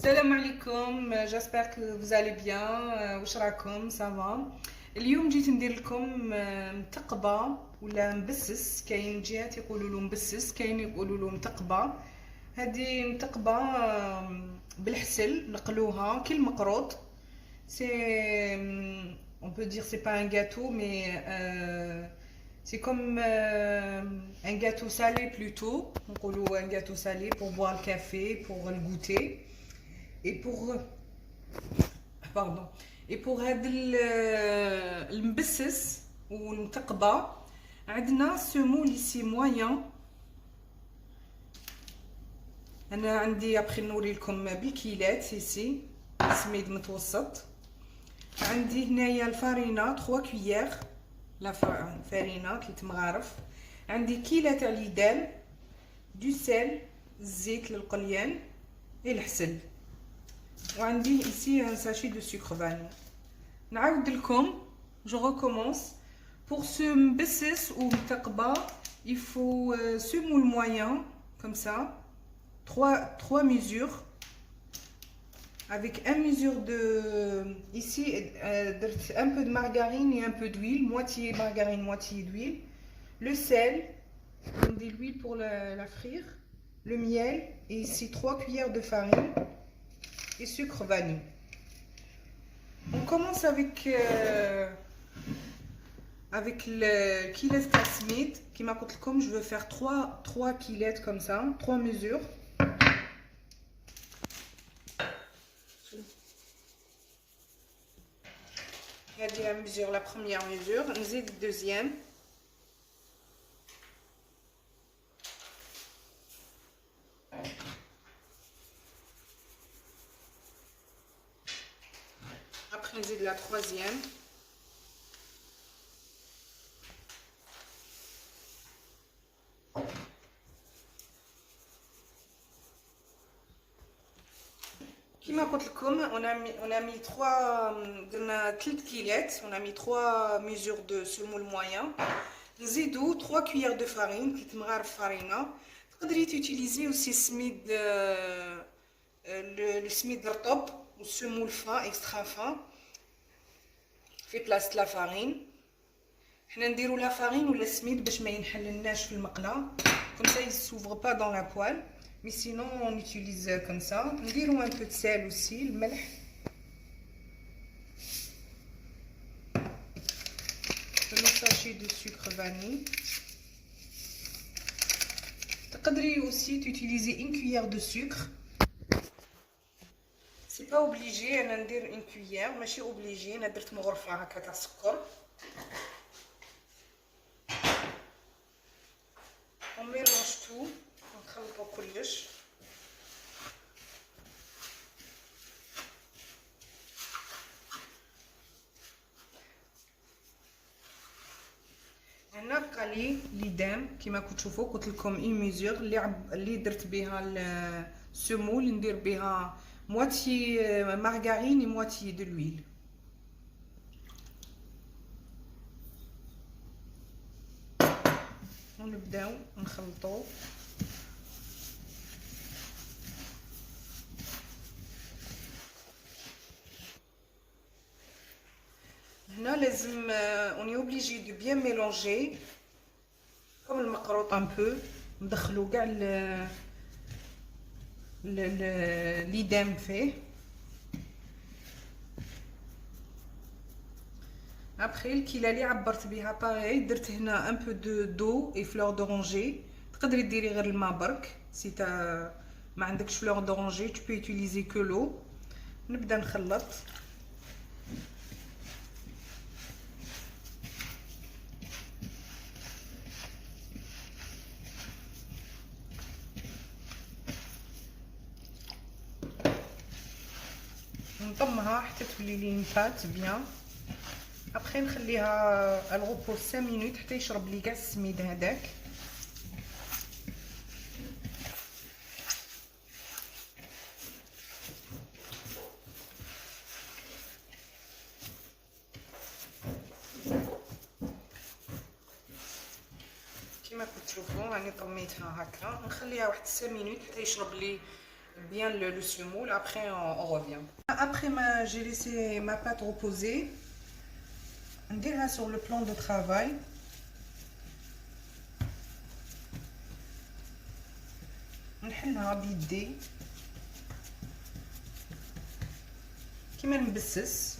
Salam alaikum, j'espère que vous allez bien. واش راكم سافا؟ اليوم جيت ندير لكم متقبه ولا مبسس. كاين جهات يقولوا له مبسس، كاين يقولوا له متقبه. هذه متقبه بالحسل نقلوها كي المقروط. سي on peut dire c'est pas un gâteau mais c'est comme un gâteau salé plutôt. نقولوا un gâteau salé pour boire le café, pour le goûter. Et pour pardon et pour هذا المبسس والمتقبة عندنا سمول ici moyen. انا عندي ابخي نوري لكم بالكيلات ici سميد متوسط. عندي هنايا الفارينه 3 كويير لا فارينه كي تمغارف. عندي كيله تاع ليدان دو سيل الزيت للقليان الحسل. وعندي ici un sachet de sucre vanille. نعاود لكم je recommence. Pour ce mbesses ou mtaqba, il faut semoule moyen comme ça, trois mesures avec une mesure de ici un peu de margarine et un peu d'huile, moitié margarine, moitié d'huile, le sel, de l'huile pour la frire, le miel et ici 3 cuillères de farine et sucre vanille. On commence avec le kilet tasmid qui m'a coûté comme je veux faire 3 kilets comme ça, 3 mesures. هذه la mesure, la première mesure, نزيد الدوزيام. Après نزيد la troisième. كما قلت لكم on a mis 3 درنا 3 كيلات. on a mis 3 mesures de semoule moyen. نزيدو 3 cuillères de farine كي تمغارف فارينه. تقدري تيوتيليزي aussi سميد السميد الرطب والسمول فان اكسترا فان في بلاصه لا فارين. حنا نديرو لا فارين ولا السميد باش ما ينحللناش في المقله comme ça il s'ouvre pas dans la poêle. Mais sinon on utilise comme ça. نديرو un peu de sel aussi, الملح. le sachet de sucre vanille. تقدري aussi utiliser une cuillère de sucre. C'est pas obligé انا ندير une cuillère ماشي obligé. انا درت مغرفه هكا تاع السكر. on mélange tout. نخلطو كلش. هنا بقى لي ليدام كيما كنتو تشوفوا. قلت لكم اي ميزور اللي درت بها السمول ندير بها مواتي مارغارين و مواتي دو لويل. ونبداو نخلطو. هنا لازم on est obligé de bien mélanger comme المقروط un peu. ندخلو كاع ليدام فيه. ابري الكيله اللي عبرت بها باغي درت هنا un peu de d'eau et fleur d'oranger. تقدري ديري غير الماء برك. سي تا ما عندكش fleur d'oranger tu peux utiliser que l'eau. نبدا نخلط. نطمها حتى تولي لي نفات بيان. ابخي نخليها الغوبو 5 مينوت حتى يشرب لي كاع السميد هذاك. كما كتشوفوا راني طميتها هكا. نخليها واحد 5 مينوت حتى يشرب لي bien le semoule. Après on revient. Après j'ai laissé ma pâte reposer. نديرها sur le plan de travail. نحلها بيدي كيما نبسس،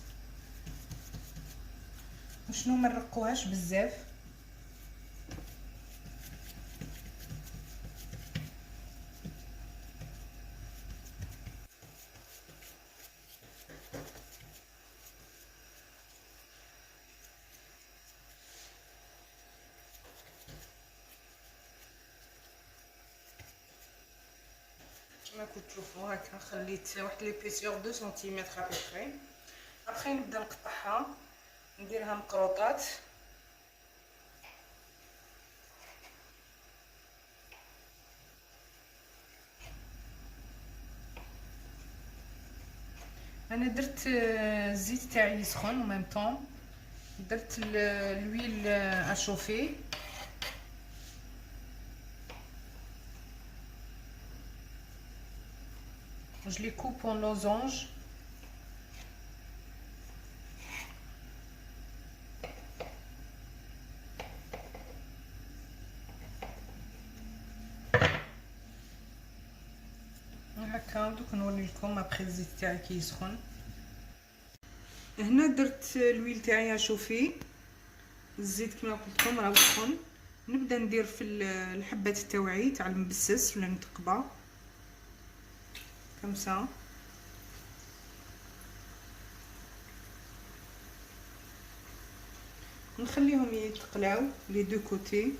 وشنو ما نرقوهاش بزاف. كما كنتو تشوفوا هكا خليت واحد ليبيسيور 2 سنتيمتر ابري. ابخي نبدا نقطعها، نديرها مقروطات. انا درت الزيت تاعي يسخن وميم طون درت l'huile à chauffer. Je les coupe en losanges. هكا دوك نوري لكم ابخي الزيت تاعي كي يسخن. هنا درت الويل تاعي اشوفي، الزيت كما قلت لكم راه سخن. نبدا ندير في الحبات تاوعي تاع المبسس ولا نتقبه كمسا. نخليهم يتقلاو لي دو كوتي.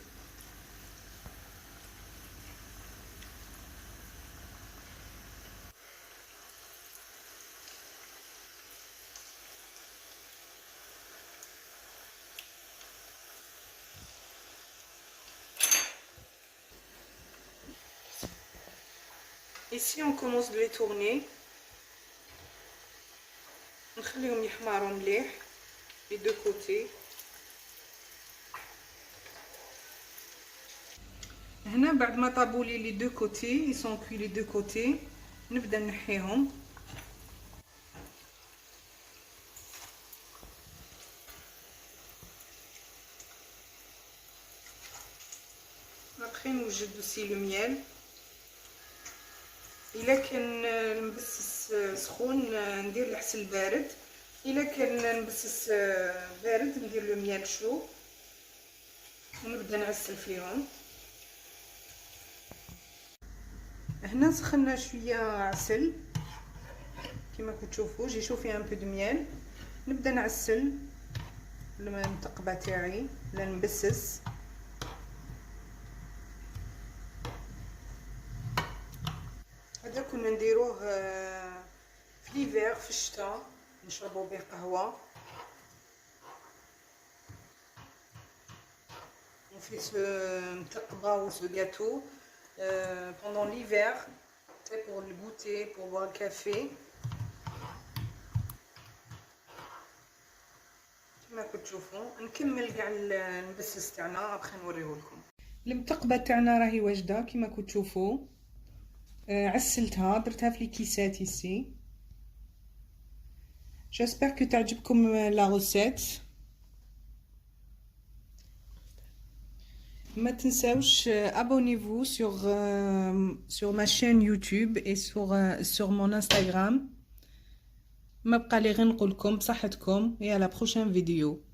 Ici on commence de les tourner. نخليهم يحمروا مليح les deux côtés. هنا بعد ما طابوا لي les deux côtés, ils sont cuits les deux côtés. نبدا نحيهم. Après نوجد aussi le miel. الا كان المبسس سخون ندير العسل بارد، الا كان المبسس بارد ندير لو ميال شو ونبدا نعسل فيهم. هنا سخنا شويه عسل كما كنتو تشوفوا، جي شوفي ان بو دو ميال. نبدا نعسل المتقبه تاعي ولا نبسس. هذا كنا نديروه في ليفير في الشتاء نشربوا به قهوه. On fait ce mtaqba ou ce gâteau pendant l'hiver, c'est pour le goûter, pour boire le café. كما كنتو تشوفوا نكمل كاع المبسس تاعنا ابخي نوريه لكم. المتقبه تاعنا راهي واجده كما كنتو تشوفوا. عسلتها درتها في الكيسات ici. J'espère que تعجبكم la recette. ما تنساوش abonnez-vous sur ma chaîne YouTube et sur mon Instagram. ما بقى لي غير نقول لكم بصحتكم et à la prochaine vidéo.